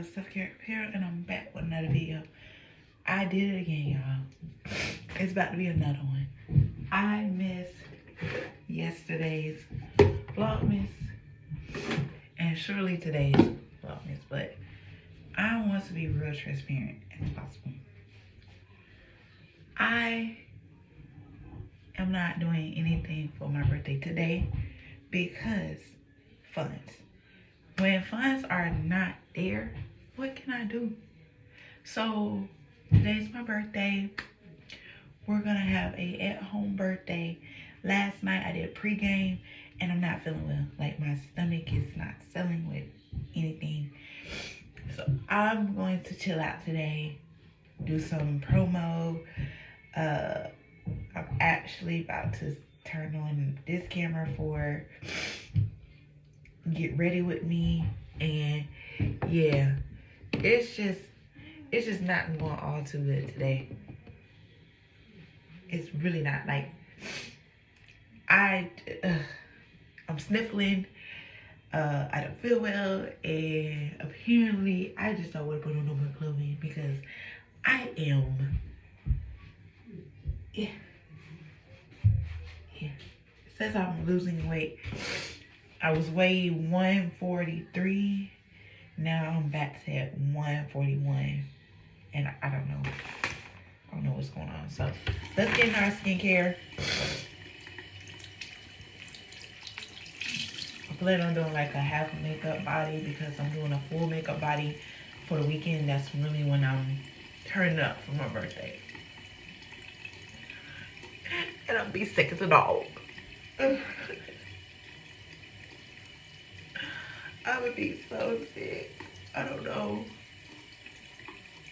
Selfcareapparel, and I'm back with another video. I did it again, y'all. It's about to be another one. I missed yesterday's Vlogmas and surely today's Vlogmas, but I want to be real transparent as possible. I am not doing anything for my birthday today because funds. When funds are not there, what can I do? So today's my birthday. We're gonna have a at-home birthday. Last night I did pregame and I'm not feeling well. Like my stomach is not selling with anything. So I'm going to chill out today, do some promo. I'm actually about to turn on this camera for Get Ready With Me, and yeah, it's just not going all too good today. It's really not. Like I'm sniffling, I don't feel well, and apparently I just don't want to put on no more clothing because I am yeah. It says I'm losing weight. I was weighing 143. Now I'm back to at 141. And I don't know. I don't know what's going on. So let's get into our skincare. I plan on doing like a half makeup body because I'm doing a full makeup body for the weekend. That's really when I'm turning up for my birthday. And I'll be sick as a dog. I would be so sick. I don't know.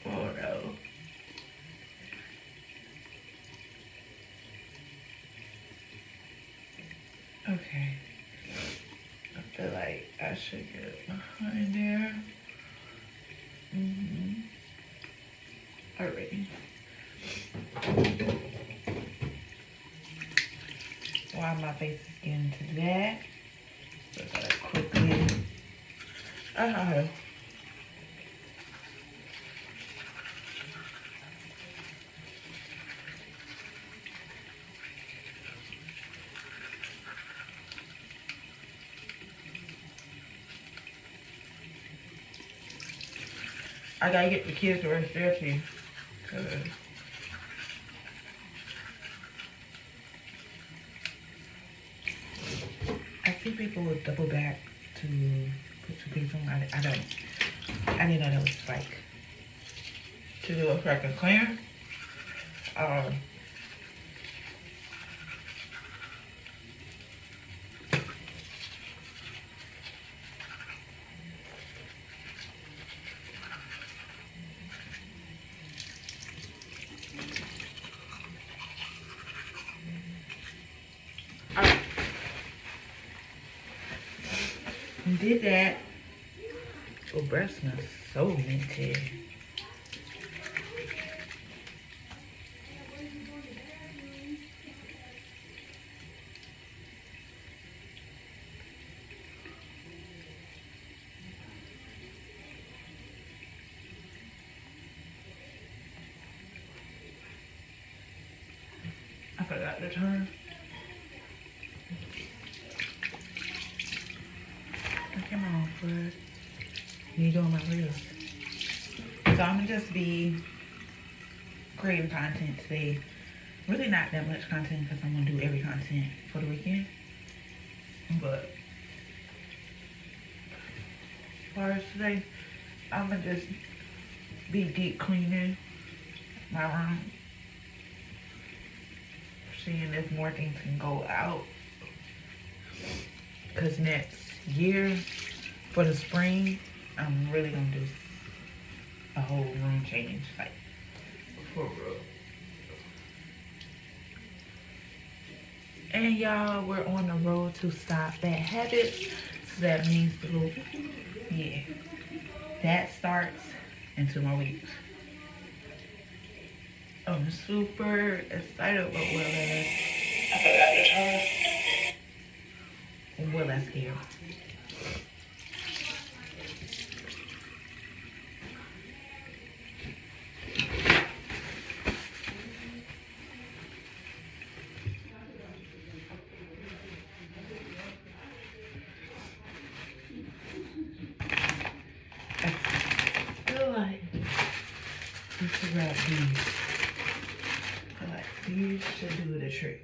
Oh no. Okay. I feel like I should get behind there. Alright. While my face is getting to that, so I gotta quickly. I gotta get the kids to brush their teeth. I see people with double back to put toothpaste on. I didn't know that was like to do a crack and clear. Did that. Oh, breath smells so minty. I forgot to turn. Come on, Fred. You doing my reels. So I'm gonna just be creating content today. Really not that much content because I'm gonna do every content for the weekend. But as far as today, I'm gonna just be deep cleaning my room. Seeing if more things can go out. Because next year, for the spring, I'm really gonna do a whole room change, like for real. And y'all, we're on the road to stop bad habits. So that means the little, yeah, that starts in 2 more weeks. I'm super excited about what I forgot to tell. Well, that's here. grab these. I feel like these should do the trick.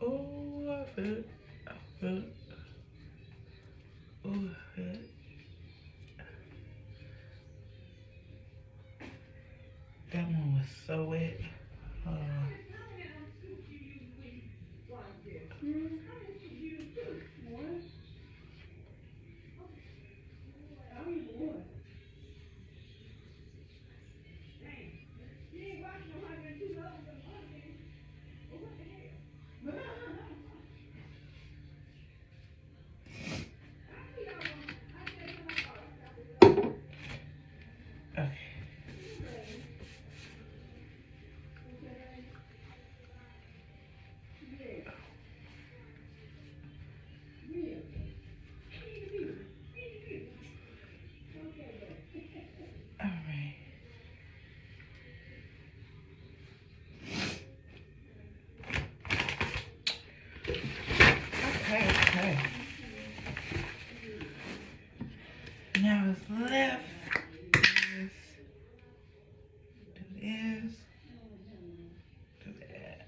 Oh, I feel it. I feel it. Oh, I feel it. That one was so wet. Okay. All right. Okay. Now what's left is do this, do that.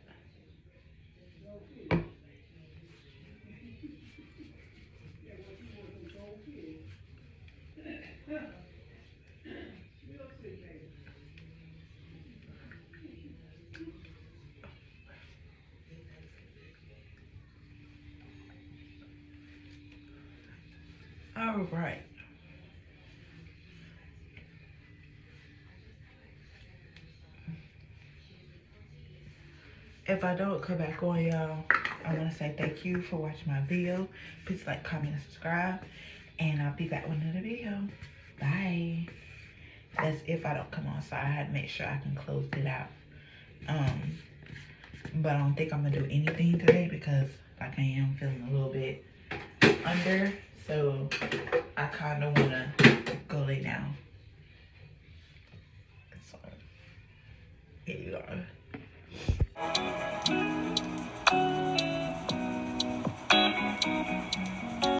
All right. If I don't come back on, y'all, I want to say thank you for watching my video. Please like, comment, and subscribe. And I'll be back with another video. Bye. That's if I don't come on. So I had to make sure I can close it out. But I don't think I'm going to do anything today because like I am feeling a little bit under. So I kind of want to go lay down. So here you are.